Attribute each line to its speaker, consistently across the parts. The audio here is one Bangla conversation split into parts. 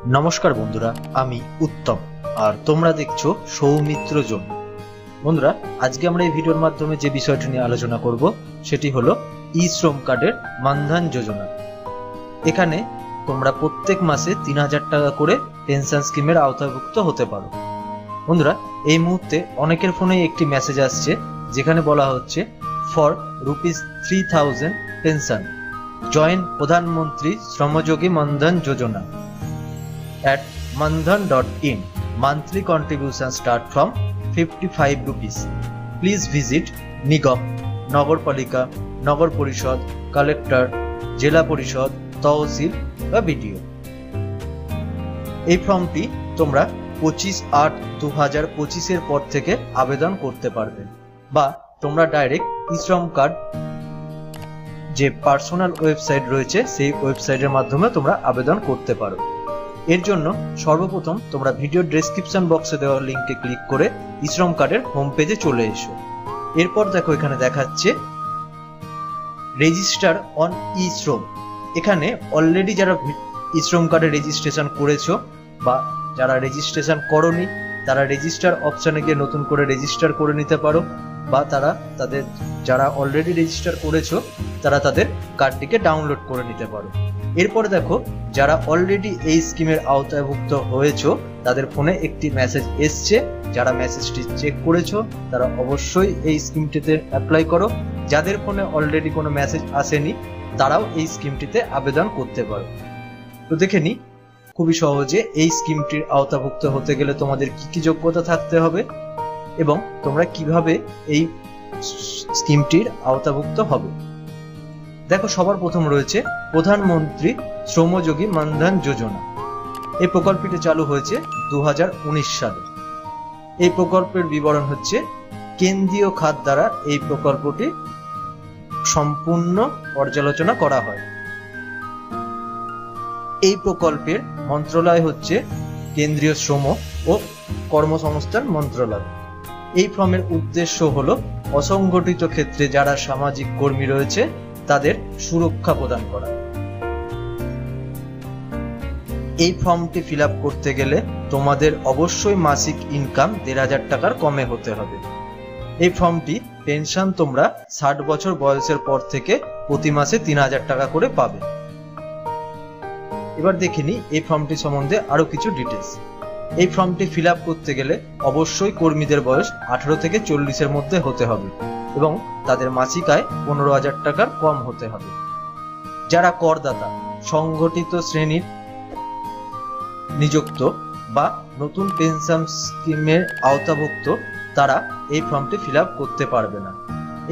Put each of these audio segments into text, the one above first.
Speaker 1: নমস্কার বন্ধুরা, আমি উত্তম আর তোমরা দেখছো সৌমিত্র জোন। বন্ধুরা, আজকে আমরা এই ভিডিওর মাধ্যমে যে বিষয়টি নিয়ে আলোচনা করব সেটি হলো ই শ্রম কার্ডের মানধন যোজনা। এখানে তোমরা প্রত্যেক মাসে ৩০০০ টাকা করে পেনশন স্কিমের আওতাভুক্ত হতে পারো। বন্ধুরা, এই মুহূর্তে অনেকের ফোনে একটি মেসেজ আসছে যেখানে বলা হচ্ছে ফর ₹3000 পেনশন জয়েন প্রধানমন্ত্রী শ্রমযোগী মানধন যোজনা at mandhan.in. Monthly contribution start from ₹55. Please visit নিগম, নগরপালিকা, নগর পরিষদ, কালেক্টর, জেলা পরিষদ, তহসিল বা বিডিও। এই ফর্মটি তোমরা 25/8/2025 পর থেকে আবেদন করতে পারবে, বা তোমরা ডাইরেক্ট ই শ্রম কার্ড যে পার্সোনাল ওয়েবসাইট রয়েছে সেই ওয়েবসাইটের মাধ্যমে তোমরা আবেদন করতে পারো। এর জন্য সর্বপ্রথম তোমরা ভিডিও ডেসক্রিপশন বক্সে দেওয়া লিঙ্কে ক্লিক করে ই শ্রম কার্ডের হোম পেজে চলে এসো। এরপর দেখো এখানে দেখাচ্ছে রেজিস্টার অন ই শ্রম। এখানে অলরেডি যারা ই শ্রম কার্ডে রেজিস্ট্রেশন করেছো বা যারা রেজিস্ট্রেশন করোনি তারা রেজিস্টার অপশনে গিয়ে নতুন করে রেজিস্টার করে নিতে পারো, বা যারা অলরেডি রেজিস্টার করেছো তারা তাদের কার্ডটিকে ডাউনলোড করে নিতে পারো। এরপর দেখো যারা অলরেডি এই স্কিমের আওতাভুক্ত হয়েছো তাদের ফোনে একটি মেসেজ এসছে। যারা মেসেজটি চেক করেছো তারা অবশ্যই এই স্কিমটিতে অ্যাপ্লাই করো। যাদের ফোনে অলরেডি কোনো মেসেজ আসেনি তারাও এই স্কিমটিতে আবেদন করতে পারো। তো দেখে নি খুবই সহজে এই স্কিমটির আওতাভুক্ত হতে গেলে তোমাদের কি কি যোগ্যতা থাকতে হবে এবং তোমরা কিভাবে এই স্কিমটির আওতাভুক্ত হবে। দেখো, সবার প্রথম রয়েছে প্রধানমন্ত্রী শ্রমযোগী মানধন যোজনা। এই প্রকল্পটি চালু হয়েছে 2019 সালে। এই প্রকল্পের বিবরণ হচ্ছে কেন্দ্রীয় খাত দ্বারা এই প্রকল্পটি সম্পূর্ণ পর্যালোচনা করা হয়। এই প্রকল্পের মন্ত্রণালয় হচ্ছে কেন্দ্রীয় শ্রম ও কর্মসংস্থান মন্ত্রণালয়। এই ফর্মের উদ্দেশ্য হলো অসংগঠিত ক্ষেত্রে যারা সামাজিক কর্মী রয়েছে তাদের সুরক্ষা প্রদান করা। এই ফর্মটি ফিল আপ করতে গেলে তোমাদের অবশ্যই মাসিক ইনকাম ১৫০০ টাকার কমে হতে হবে। এই ফর্মটি পেনশন তোমরা ৬০ বছর বয়সের পর থেকে প্রতি মাসে ৩০০০ টাকা করে পাবে। এবার দেখে নিই এই ফর্মটি সম্বন্ধে আরো কিছু ডিটেলস। এই ফর্মটি ফিল আপ করতে গেলে অবশ্যই কর্মীদের বয়স ১৮ থেকে ৪০-এর মধ্যে হতে হবে এবং তাদের মাসিক আয় ১৫০০০ টাকার কম হতে হবে। যারা করদাতা, সংগঠিত শ্রেণীর নিযুক্ত বা নতুন পেনশন স্কিমের আওতাভুক্ত তারা এই ফর্মটি ফিল আপ করতে পারবে না।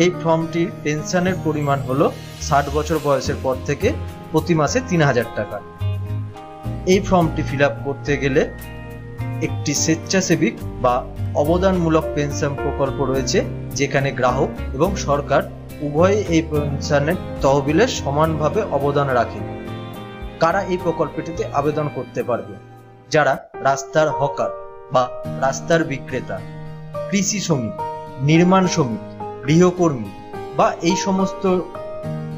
Speaker 1: এই ফর্মটির পেনশনের পরিমাণ হলো ৬০ বছর বয়সের পর থেকে প্রতি মাসে ৩০০০ টাকা। এই ফর্মটি ফিল আপ করতে গেলে একটি স্বেচ্ছাসেবী বা অবদানমূলক পেনশন প্রকল্প রয়েছে, যেখানে গ্রাহক এবং সরকার উভয়ই এই পেনশনের তহবিলে সমানভাবে অবদান রাখে। কারা এই প্রকল্পটিতে আবেদন করতে পারবে? যারা রাস্তার হকার বা রাস্তার বিক্রেতা, কৃষি শ্রমিক, নির্মাণ শ্রমিক, গৃহকর্মী বা এই সমস্ত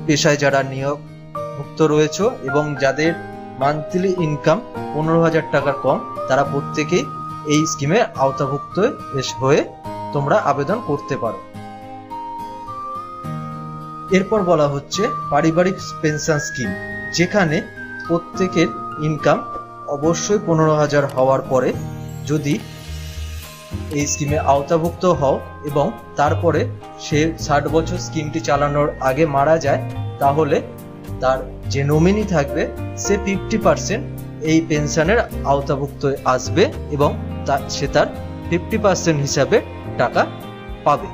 Speaker 1: পেশায় যারা নিয়োগভুক্ত রয়েছে এবং যাদের মান্থলি ইনকাম ১৫০০০ টাকার কম, তারা প্রত্যেকেই এই স্কিমে আওতাভুক্ত হয়ে তোমরা আবেদন করতে পারো। এরপর বলা হচ্ছে পারিবারিক পেনশন স্কিম, যেখানে প্রত্যেকের ইনকাম অবশ্যই ১৫০০০ হওয়ার পরে যদি এই স্কিমে আওতাভুক্ত হও এবং তারপরে সে ৬০ বছর স্কিমটি চালানোর আগে মারা যায়, তাহলে তার যে নমিনি থাকবে সে 50% এই পেনশনের আওতাভুক্ত আসবে এবং সে তার 50% হিসাবে টাকা পাবে।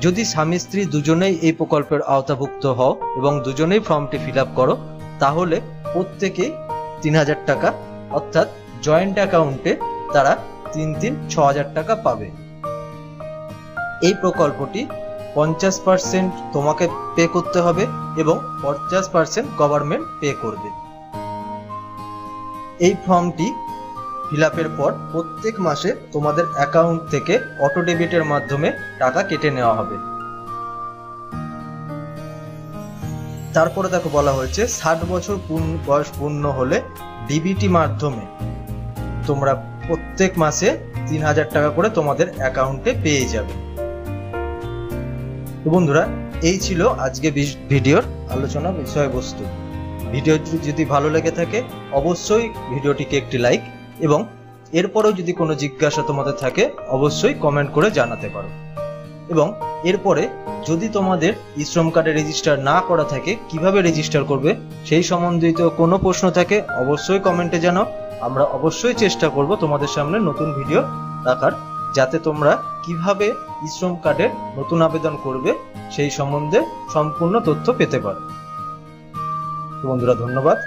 Speaker 1: যদি স্বামী স্ত্রী দুজনেই এই প্রকল্পের আওতাভুক্ত হও এবং দুজনেই ফর্মটি ফিল আপ করো, তাহলে প্রত্যেকেই ৩০০০ টাকা অর্থাৎ জয়েন্ট অ্যাকাউন্টে তারা ৬০০০ টাকা পাবে। এই প্রকল্পটি ৫০% তোমাকে পে করতে হবে এবং ৫০% গভর্নমেন্ট পে করবে। এই ফর্মটি ফিল আপের পর প্রত্যেক মাসে তোমাদের অ্যাকাউন্ট থেকে অটো ডেবিটের মাধ্যমে টাকা কেটে নেওয়া হবে। তারপরে দেখো বলা হয়েছে 60 বছর বয়স পূর্ণ হলে ডিবিটি মাধ্যমে তোমরা প্রত্যেক মাসে 3000 টাকা করে তোমাদের অ্যাকাউন্টে পেয়ে যাবে। তো বন্ধুরা, এই ছিল আজকে ভিডিওর আলোচনা বিষয়বস্তু। ভিডিওটি যদি ভালো লেগে থাকে অবশ্যই ভিডিওটিকে একটি লাইক, এবং এরপরেও যদি কোনো জিজ্ঞাসা তোমাদের থাকে অবশ্যই কমেন্ট করে জানাতে পারো। এবং এরপরে যদি তোমাদের ই শ্রম কার্ডে রেজিস্টার না করা থাকে কিভাবে রেজিস্টার করবে সেই সম্বন্ধিত কোনো প্রশ্ন থাকে অবশ্যই কমেন্টে জানাও। আমরা অবশ্যই চেষ্টা করব তোমাদের সামনে নতুন ভিডিও রাখার, যাতে তোমরা কিভাবে ই শ্রম কার্ডের নতুন আবেদন করবে সেই সম্বন্ধে সম্পূর্ণ তথ্য পেতে পারো। বন্ধুরা, ধন্যবাদ।